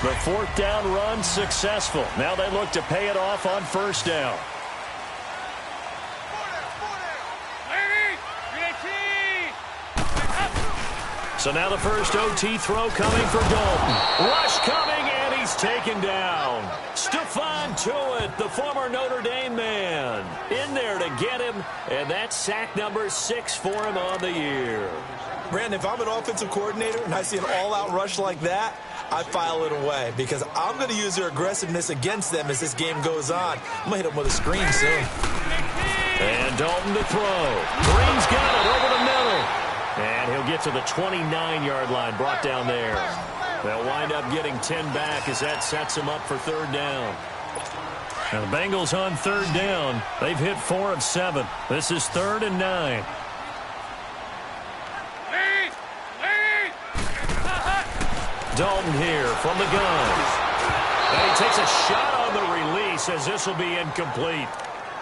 The 4th down run successful. Now they look to pay it off on 1st down. So now the first OT throw coming for Dalton. Rush coming, and he's taken down. Stephon Tuitt, the former Notre Dame man, in there to get him, and that's sack number 6 for him on the year. Brandon, if I'm an offensive coordinator and I see an all-out rush like that, I file it away because I'm going to use their aggressiveness against them as this game goes on. I'm going to hit them with a screen soon. And Dalton to throw. Green's got it over the middle. And he'll get to the 29-yard line, brought down there. They'll wind up getting 10 back as that sets them up for 3rd down. Now the Bengals on 3rd down. They've hit 4 of 7. This is 3rd and 9. Dalton here from the gun. And he takes a shot on the release as this will be incomplete.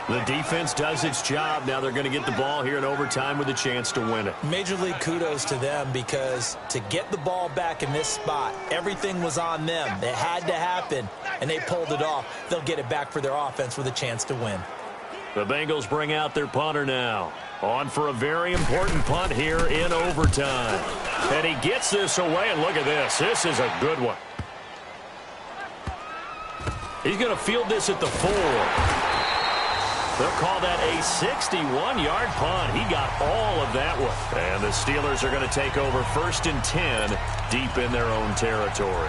The defense does its job. Now they're going to get the ball here in overtime with a chance to win it. Major League kudos to them because to get the ball back in this spot, everything was on them. It had to happen, and they pulled it off. They'll get it back for their offense with a chance to win. The Bengals bring out their punter now. On for a very important punt here in overtime. And he gets this away, and look at this. This is a good one. He's going to field this at the 4. They'll call that a 61-yard punt. He got all of that one. And the Steelers are going to take over 1st and 10 deep in their own territory.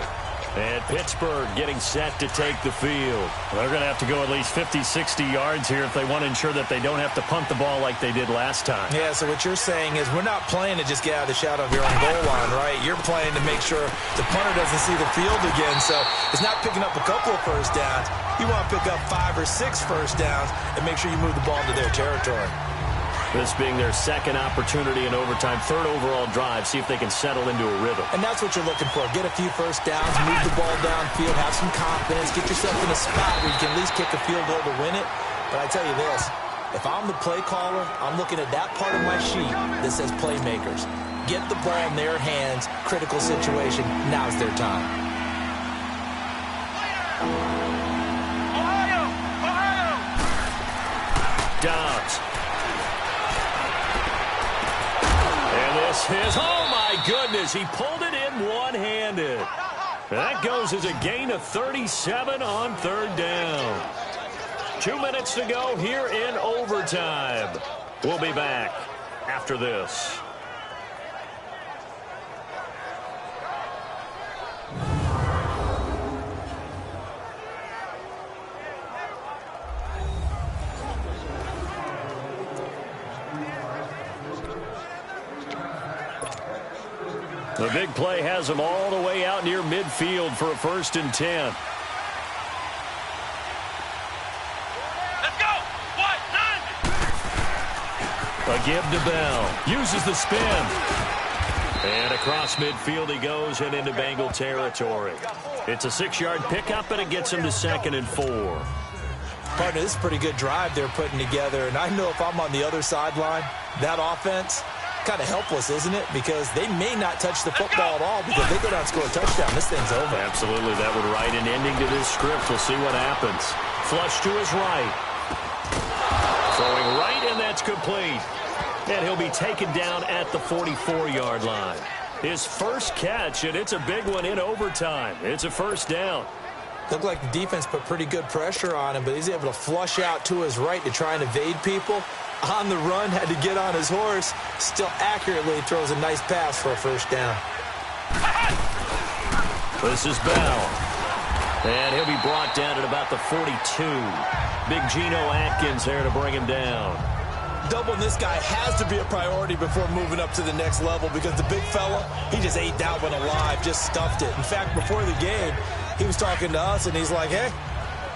And Pittsburgh getting set to take the field. They're going to have to go at least 50, 60 yards here if they want to ensure that they don't have to punt the ball like they did last time. Yeah, so what you're saying is we're not playing to just get out of the shadow of your own goal line, right? You're playing to make sure the punter doesn't see the field again. So it's not picking up a couple of first downs. You want to pick up 5 or 6 first downs and make sure you move the ball into their territory. This being their second opportunity in overtime, 3rd overall drive, see if they can settle into a rhythm. And that's what you're looking for. Get a few first downs, move the ball downfield, have some confidence, get yourself in a spot where you can at least kick a field goal to win it. But I tell you this, if I'm the play caller, I'm looking at that part of my sheet that says playmakers. Get the ball in their hands, critical situation, now's their time. Dobbs. This is, oh my goodness, he pulled it in one-handed. That goes as a gain of 37 on 3rd down. 2 minutes to go here in overtime. We'll be back after this. The big play has them all the way out near midfield for a 1st and 10. Let's go. What? 9. A give to Bell. Uses the spin. And across midfield he goes and into Bengal territory. It's a 6-yard pickup, and it gets him to 2nd and 4. Partner, this is a pretty good drive they're putting together. And I know if I'm on the other sideline, that offense, kind of helpless, isn't it? Because they may not touch the football at all because they go down and score a touchdown. This thing's over. Absolutely. That would write an ending to this script. We'll see what happens. Flush to his right. Throwing right, and that's complete. And he'll be taken down at the 44-yard line. His first catch, and it's a big one in overtime. It's a 1st down. Looked like the defense put pretty good pressure on him, but he's able to flush out to his right to try and evade people. On the run, had to get on his horse. Still accurately throws a nice pass for a 1st down. This is Bell. And he'll be brought down at about the 42. Big Geno Atkins there to bring him down. Doubling this guy has to be a priority before moving up to the next level because the big fella, he just ate that one alive, just stuffed it. In fact, before the game, he was talking to us, and he's like, hey,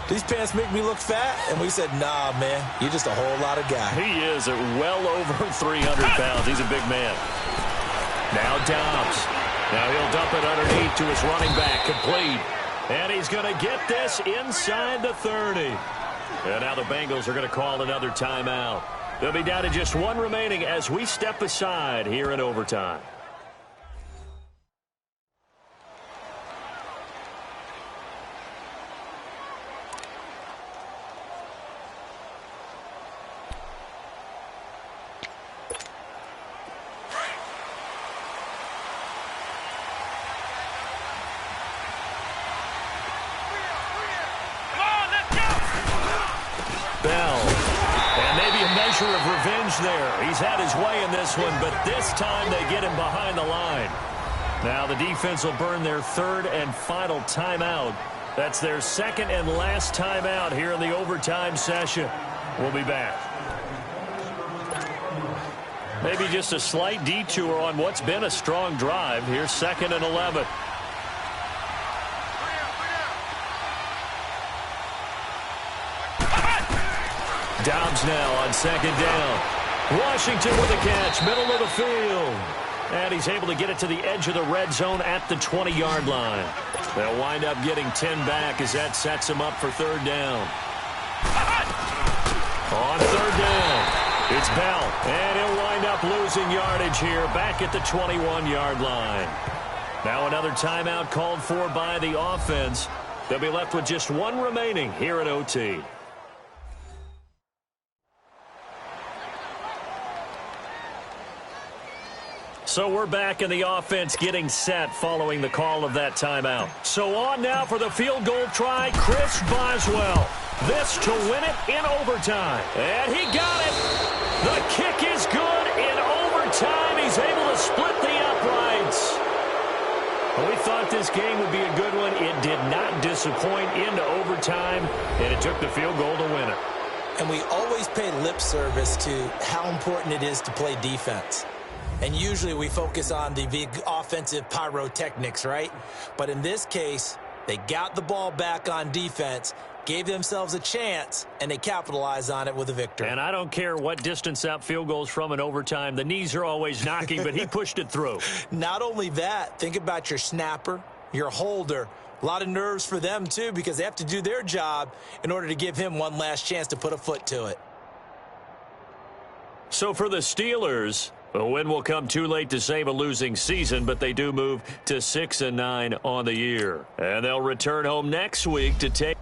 these pants make me look fat. And we said, nah, man, you're just a whole lot of guy. He is at well over 300 pounds. He's a big man. Now Dobbs. Now he'll dump it underneath to his running back. Complete. And he's going to get this inside the 30. And now the Bengals are going to call another timeout. They'll be down to just 1 remaining as we step aside here in overtime. Of revenge there. He's had his way in this one, but this time they get him behind the line. Now the defense will burn their 3rd and final timeout. That's their 2nd and last timeout here in the overtime session. We'll be back. Maybe just a slight detour on what's been a strong drive. Here's 2nd and 11. Dobbs now on 2nd down. Washington with a catch, middle of the field. And he's able to get it to the edge of the red zone at the 20-yard line. They'll wind up getting 10 back as that sets him up for 3rd down. On 3rd down, it's Bell. And he'll wind up losing yardage here back at the 21-yard line. Now another timeout called for by the offense. They'll be left with just 1 remaining here at OT. So we're back in the offense getting set following the call of that timeout. So on now for the field goal try, Chris Boswell. This to win it in overtime. And he got it. The kick is good in overtime. He's able to split the uprights. Well, we thought this game would be a good one. It did not disappoint into overtime, and it took the field goal to win it. And we always pay lip service to how important it is to play defense. And usually we focus on the big offensive pyrotechnics, right? But in this case, they got the ball back on defense, gave themselves a chance, and they capitalized on it with a victory. And I don't care what distance that field goes from in overtime. The knees are always knocking, but he pushed it through. Not only that, think about your snapper, your holder. A lot of nerves for them, too, because they have to do their job in order to give him one last chance to put a foot to it. So for the Steelers, a win will come too late to save a losing season, but they do move to 6-9 on the year. And they'll return home next week to take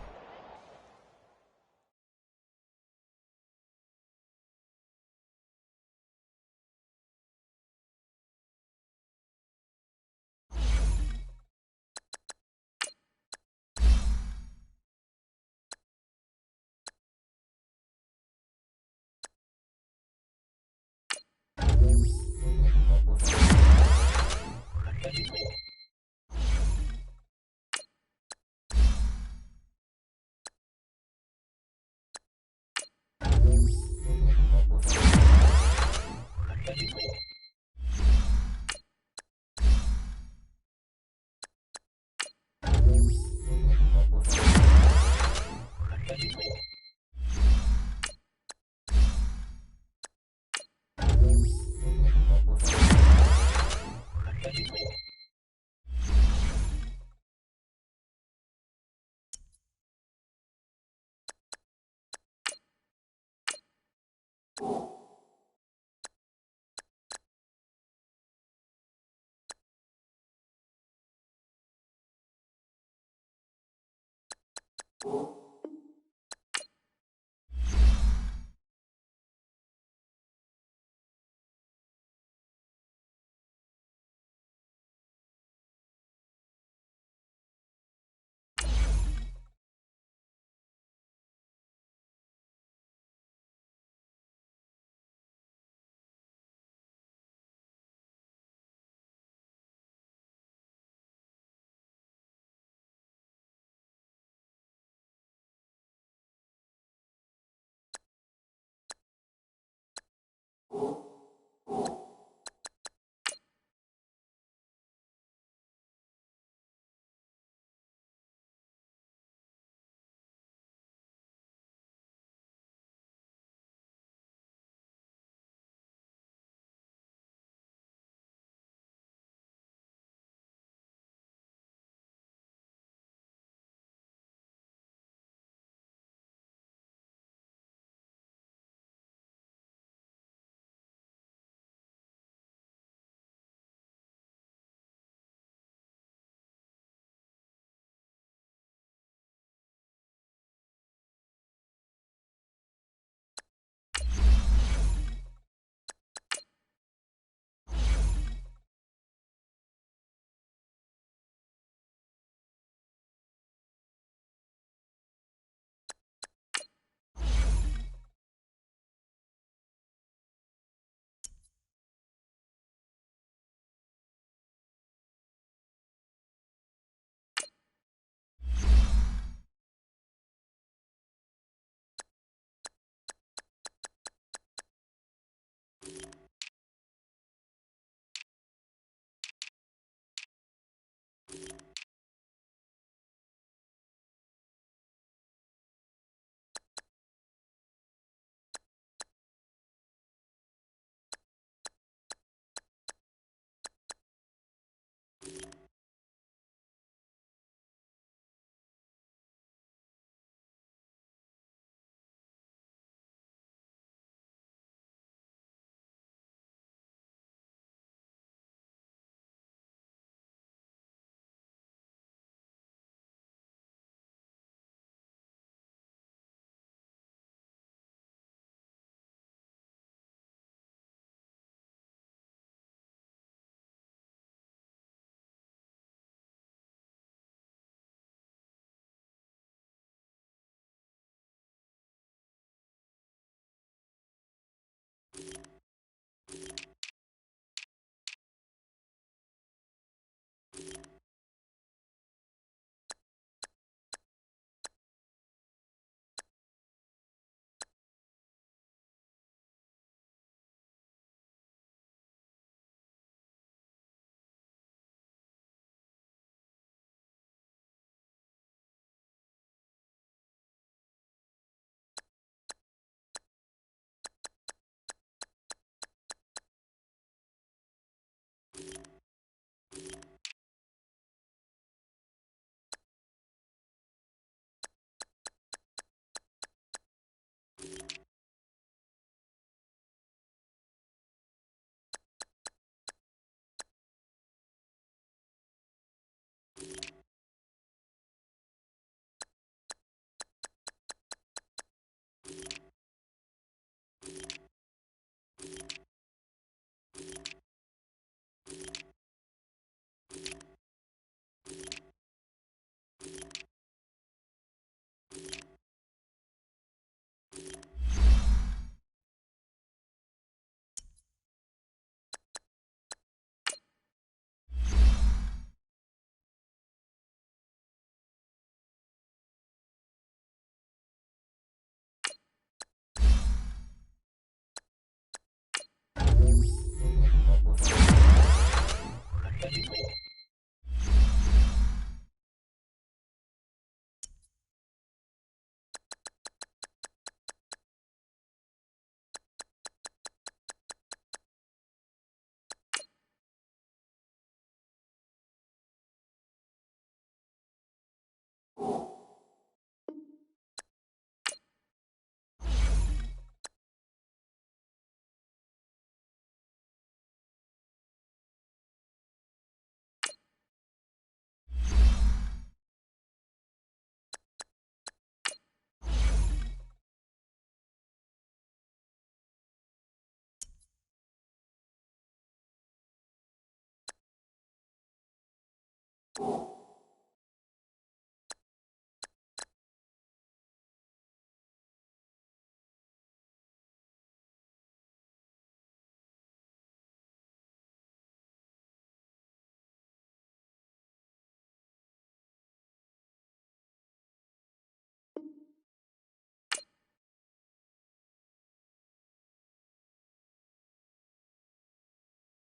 you.